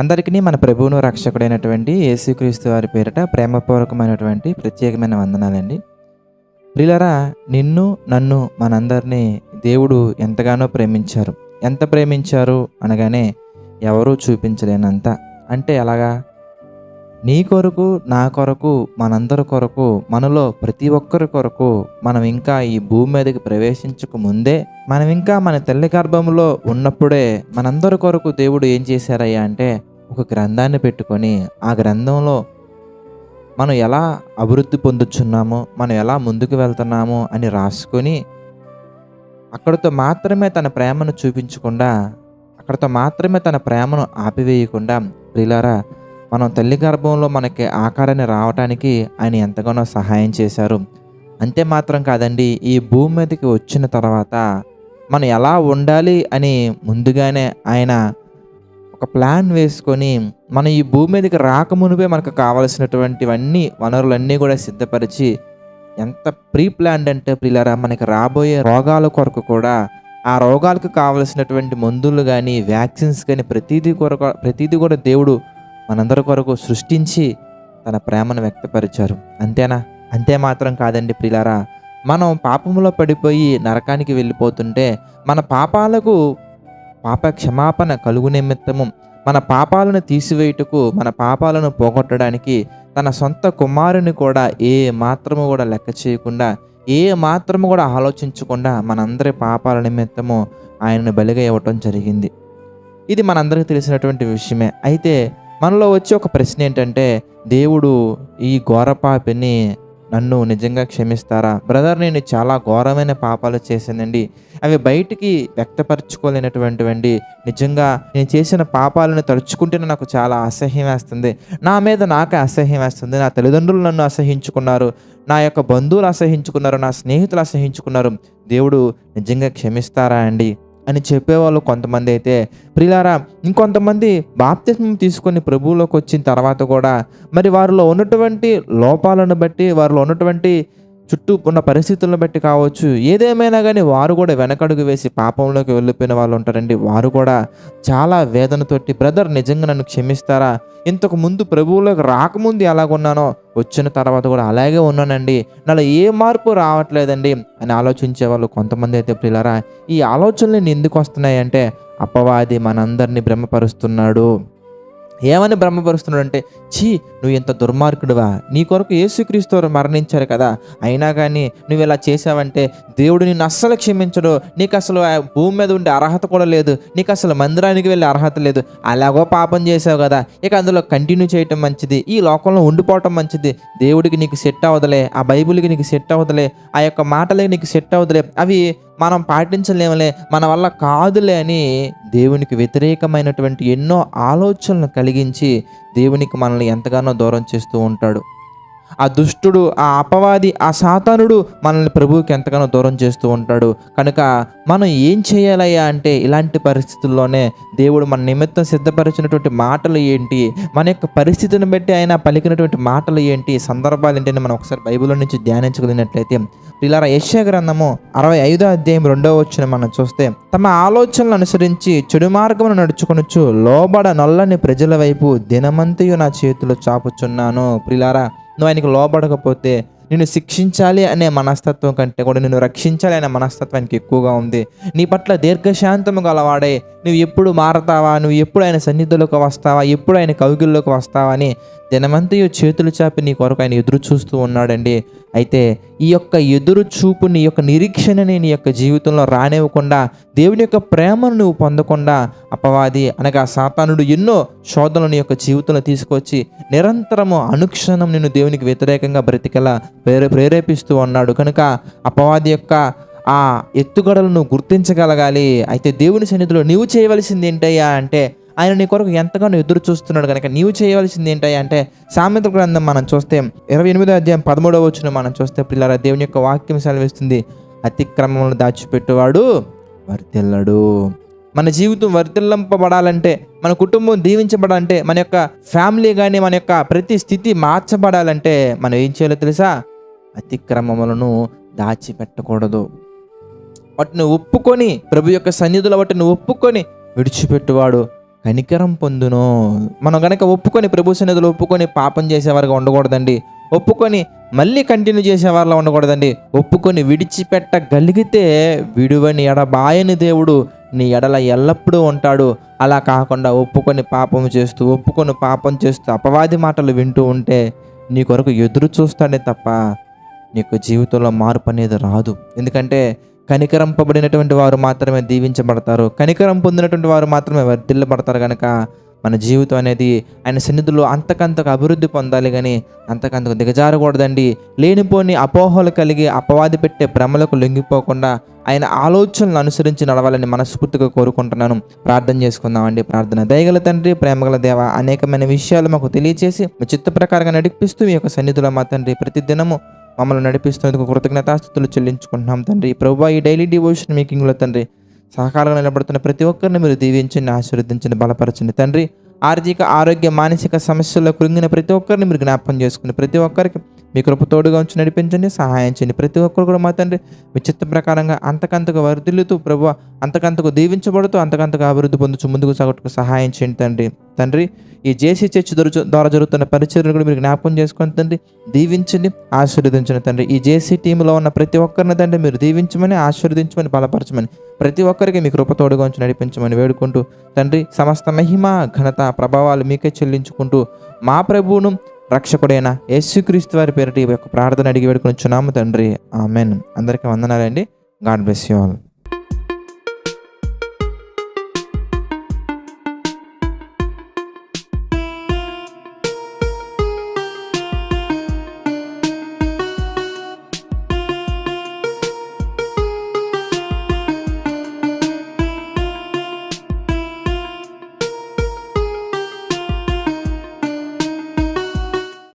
అందరికీ మన ప్రభువును రక్షకుడైనటువంటి యేసుక్రీస్తు వారి పేరిట ప్రేమపూర్వకమైనటువంటి ప్రత్యేకమైన వందనాలండి. ప్రియులారా, నిన్ను నన్ను మనందరినీ దేవుడు ఎంతగానో ప్రేమించారు. ఎంత ప్రేమించారు అనగానే ఎవరూ చూపించలేనంత. అంటే ఎలాగా? నీ కొరకు, నా కొరకు, మనందరి కొరకు, మనలో ప్రతి ఒక్కరి కొరకు మనం ఇంకా ఈ భూమి మీదకి ప్రవేశించక ముందే, మనం ఇంకా మన తల్లి గర్భంలో ఉన్నప్పుడే మనందరి కొరకు దేవుడు ఏం చేశారయ్యా అంటే ఒక గ్రంథాన్ని పెట్టుకొని, ఆ గ్రంథంలో మనం ఎలా అభివృద్ధి పొందుచున్నామో, మనం ఎలా ముందుకు వెళ్తున్నామో అని రాసుకొని, అక్కడితో మాత్రమే తన ప్రేమను చూపించకుండా, అక్కడితో మాత్రమే తన ప్రేమను ఆపివేయకుండా, ప్రియులారా, మనం తల్లి గర్భంలో మనకి ఆకారాన్ని రావటానికి ఆయన ఎంతగానో సహాయం చేశారు. అంతే మాత్రం కాదండి, ఈ భూమి మీదకి వచ్చిన తర్వాత మనం ఎలా ఉండాలి అని ముందుగానే ఆయన ఒక ప్లాన్ వేసుకొని, మనం ఈ భూమి మీదకి రాకమునుపే మనకు కావలసినటువంటివన్నీ వనరులన్నీ కూడా సిద్ధపరిచి, ఎంత ప్రీ ప్లాన్డ్ అంటే ప్రియులారా, మనకి రాబోయే రోగాల కొరకు కూడా ఆ రోగాలకు కావలసినటువంటి మందులు కానీ, వ్యాక్సిన్స్ కానీ ప్రతిదీ కూడా దేవుడు మనందరి కొరకు సృష్టించి తన ప్రేమను వ్యక్తపరిచారు. అంతేనా? అంతే మాత్రం కాదండి ప్రియులారా, మనం పాపములో పడిపోయి నరకానికి వెళ్ళిపోతుంటే మన పాపాలకు పాప క్షమాపణ కలుగు నిమిత్తము, మన పాపాలను తీసివేయుటకు, మన పాపాలను పోగొట్టడానికి తన సొంత కుమారుని కూడా ఏ మాత్రము కూడా లెక్క చేయకుండా, ఏ మాత్రము కూడా ఆలోచించకుండా మనందరి పాపాల నిమిత్తము ఆయనను బలిగా ఇవ్వటం జరిగింది. ఇది మనందరికీ తెలిసినటువంటి విషయమే. అయితే మనలో వచ్చే ఒక ప్రశ్న ఏంటంటే, దేవుడు ఈ ఘోర పాపిని నన్ను నిజంగా క్షమిస్తారా? బ్రదర్, నేను చాలా ఘోరమైన పాపాలు చేశానండి, అవి బయటికి వ్యక్తపరచుకోలేనటువంటివండి. నిజంగా నేను చేసిన పాపాలను తలుచుకుంటేనే నాకు చాలా అసహ్యం వేస్తుంది. నా మీద నాకే అసహ్యం వేస్తుంది. నా తల్లిదండ్రులు నన్ను అసహించుకున్నారు, నా యొక్క బంధువులు అసహించుకున్నారు, నా స్నేహితులు అసహించుకున్నారు. దేవుడు నిజంగా క్షమిస్తారా అండి అని చెప్పేవాళ్ళు కొంతమంది అయితే, ప్రియులారా, ఇంకొంతమంది బాప్తిస్మం తీసుకొని ప్రభువులోకి వచ్చిన తర్వాత కూడా మరి వారిలో ఉన్నటువంటి లోపాలను బట్టి, వారిలో ఉన్నటువంటి చుట్టూ ఉన్న పరిస్థితులను బట్టి కావచ్చు, ఏదేమైనా కానీ వారు కూడా వెనకడుగు వేసి పాపంలోకి వెళ్ళిపోయిన వాళ్ళు ఉంటారండి. వారు కూడా చాలా వేదనతోటి, బ్రదర్ నిజంగా నన్ను క్షమిస్తారా? ఇంతకు ముందు ప్రభువులోకి రాకముందు ఎలాగున్నానో వచ్చిన తర్వాత కూడా అలాగే ఉన్నానండి, నాలో ఏ మార్పు రావట్లేదండి అని ఆలోచించే వాళ్ళు కొంతమంది అయితే, ప్రియులారా, ఈ ఆలోచనలు ఎందుకు వస్తున్నాయి అంటే, అపవాది మనందరినీ భ్రమపరుస్తున్నాడు. ఏమని భ్రమపరుస్తున్నాడు అంటే, ఛీ, నువ్వు ఎంత దుర్మార్గుడువా, నీ కొరకు యేసుక్రీస్తు వారు మరణించారు కదా, అయినా కానీ నువ్వు ఇలా చేసావంటే దేవుడు నిన్ను అస్సలు క్షమించడు, నీకు అసలు భూమి మీద ఉండే అర్హత కూడా లేదు, నీకు అసలు మందిరానికి వెళ్ళే అర్హత లేదు, అలాగో పాపం చేసావు కదా, ఇక అందులో కంటిన్యూ చేయటం మంచిది, ఈ లోకంలో ఉండిపోవటం మంచిది, దేవుడికి నీకు సెట్ అవ్వదులే, ఆ బైబిల్కి నీకు సెట్ అవ్వదులే, ఆ యొక్క మాటలే నీకు సెట్ అవ్వదులే, అవి మనం పాటించలేములే, మన వల్ల కాదులే అని దేవునికి వ్యతిరేకమైనటువంటి ఎన్నో ఆలోచనలు కలిగించి దేవునికి మనల్ని ఎంతగానో దూరం చేస్తూ ఉంటాడు. ఆ దుష్టుడు, ఆ అపవాది, ఆ సాతానుడు మనల్ని ప్రభువుకి ఎంతగానో దూరం చేస్తూ ఉంటాడు. కనుక మనం ఏం చేయాలయ్యా అంటే, ఇలాంటి పరిస్థితుల్లోనే దేవుడు మన నిమిత్తం సిద్ధపరిచినటువంటి మాటలు ఏంటి, మన యొక్క పరిస్థితిని బట్టి ఆయన పలికినటువంటి మాటలు ఏంటి, సందర్భాలు ఏంటని మనం ఒకసారి బైబిల్లో నుంచి ధ్యానించగలిగినట్లయితే, ప్రియులారా, యెషయా గ్రంథము 65వ అధ్యాయం 2వ వచనం మనం చూస్తే, తమ ఆలోచనలు అనుసరించి చెడు మార్గమును నడుచుకొనుచు లోబడ నొల్లని ప్రజల వైపు దినమంతయు నా చేతులు చాపుచున్నాను. ప్రియులారా, నువ్వు ఆయనకు లోబడకపోతే నిన్ను శిక్షించాలి అనే మనస్తత్వం కంటే కూడా నిన్ను రక్షించాలి అనే మనస్తత్వానికి ఎక్కువగా ఉంది. నీ పట్ల దీర్ఘశాంతము గలవాడే, నువ్వు ఎప్పుడు మారతావా, నువ్వు ఎప్పుడు ఆయన సన్నిధిలోకి వస్తావా, ఎప్పుడు ఆయన కౌగిల్లోకి వస్తావా అని దినమంతయు చేతులు చాపి నీ కొరకు ఆయన ఎదురు చూస్తూ ఉన్నాడండి. అయితే ఈ యొక్క ఎదురు చూపుని, ఈ యొక్క నిరీక్షణని నీ యొక్క జీవితంలో రానివ్వకుండా, దేవుని యొక్క ప్రేమను నువ్వు పొందకుండా అపవాది అనగా సాతానుడు ఎన్నో శోధనలు నీ యొక్క జీవితంలో తీసుకొచ్చి నిరంతరము అనుక్షణం నిన్ను దేవునికి వ్యతిరేకంగా బ్రతికేలా ప్రేరేపిస్తూ ఉన్నాడు. కనుక అపవాది యొక్క ఆ ఎత్తుగడలను నువ్వు గుర్తించగలగాలి. అయితే దేవుని సన్నిధిలో నీవు చేయవలసింది ఏంటయ్యా అంటే, ఆయన నీ కొరకు ఎంతగానో ఎదురు చూస్తున్నాడు. కనుక నీవు చేయవలసింది ఏంటయ్యా అంటే, సామెతల గ్రంథం మనం చూస్తే 28వ అధ్యాయం 13వ వచనం మనం చూస్తే, ప్రియులారా, దేవుని యొక్క వాక్యం సెలవిస్తుంది, అతిక్రమములను దాచిపెట్టువాడు వర్ధిల్లడు. మన జీవితం వర్ధిల్లింపబడాలంటే, మన కుటుంబం దీవించబడాలంటే, మన యొక్క ఫ్యామిలీ కానీ మన యొక్క ప్రతి స్థితి మార్చబడాలంటే మనం ఏం చేయాలో తెలుసా? అతిక్రమములను దాచిపెట్టకూడదు. వాటిని ఒప్పుకొని, ప్రభు యొక్క సన్నిధిలో వాటిని ఒప్పుకొని విడిచిపెట్టువాడు కనికరం పొందును. మనం గనక ఒప్పుకొని ప్రభు సన్నిధిలో ఒప్పుకొని పాపం చేసేవారుగా ఉండకూడదండి. ఒప్పుకొని మళ్ళీ కంటిన్యూ చేసేవారిలా ఉండకూడదండి. ఒప్పుకొని విడిచిపెట్టగలిగితే విడువని ఎడబాయని దేవుడు నీ ఎడల ఎల్లప్పుడూ ఉంటాడు. అలా కాకుండా ఒప్పుకొని పాపం చేస్తూ అపవాది మాటలు వింటూ ఉంటే నీ కొరకు ఎదురు చూస్తాడే తప్ప నీకు జీవితంలో మార్పు అనేది రాదు. ఎందుకంటే కనికరింపబడినటువంటి వారు మాత్రమే దీవించబడతారు. కనికరం పొందినటువంటి వారు మాత్రమే వర్ధిల్లబడతారు. కనుక మన జీవితం అనేది ఆయన సన్నిధిలో అంతకంతకు అభివృద్ధి పొందాలి, కానీ అంతకంతకు దిగజారకూడదండి. లేనిపోని అపోహలు కలిగి అపవాది పెట్టే భ్రమలకు లొంగిపోకుండా ఆయన ఆలోచనలు అనుసరించి నడవాలని మనస్ఫూర్తిగా కోరుకుంటున్నాను. ప్రార్థన చేసుకుందామండి. ప్రార్థన. దయగల తండ్రి, ప్రేమగల దేవ, అనేకమైన విషయాలు మాకు తెలియచేసి మీ చిత్త ప్రకారంగా నడిపిస్తూ మీ యొక్క సన్నిధిలో మా తండ్రి ప్రతి దినము మమ్మల్ని నడిపిస్తున్నందుకు కృతజ్ఞతాస్తుతులు చెల్లించుకుంటున్నాం తండ్రి. ప్రభువా, ఈ డైలీ డివోషన్ మేకింగ్లో తండ్రి సహకారంగా నిలబడుతున్న ప్రతి ఒక్కరిని మీరు దీవించండి, ఆశీర్వదించండి, బలపరచండి తండ్రి. ఆర్థిక, ఆరోగ్య, మానసిక సమస్యల్లో కృంగిన ప్రతి ఒక్కరిని మీరు జ్ఞాపకం చేసుకుని ప్రతి ఒక్కరికి మీ కృప తోడుగా ఉంచి నడిపించండి, సహాయం చేయండి. ప్రతి ఒక్కరు కూడా మా తండ్రి మీ చిత్త ప్రకారంగా అంతకంతకు వర్ధిల్లుతూ ప్రభువా, అంతకంతకు దీవించబడుతూ అంతకంతకు అభివృద్ధి పొందుతూ ముందుకు సాగుటకు సహాయం చేయండి తండ్రి. ఈ జేసీ చర్చ్ ద్వారా జరుగుతున్న పరిచర్యను కూడా మీరు జ్ఞాపకం చేసుకుని తండ్రి దీవించండి, ఆశీర్వదించండి తండ్రి. ఈ జేసీ టీంలో ఉన్న ప్రతి ఒక్కరిని తండ్రి మీరు దీవించమని, ఆశీర్వదించమని, బలపరచమని, ప్రతి ఒక్కరికి మీ కృప తోడుగా ఉంచి నడిపించమని వేడుకుంటూ తండ్రి సమస్త మహిమ, ఘనత, ప్రభావాలు మీకే చెల్లించుకుంటూ మా ప్రభువును రక్షకుడైన యేసుక్రీస్తు వారి పేరిట ఈ యొక్క ప్రార్థన అడిగి వేడుకొని చున్నాము తండ్రి. ఆమెన్. అందరికీ వందనాలండి. God bless you all.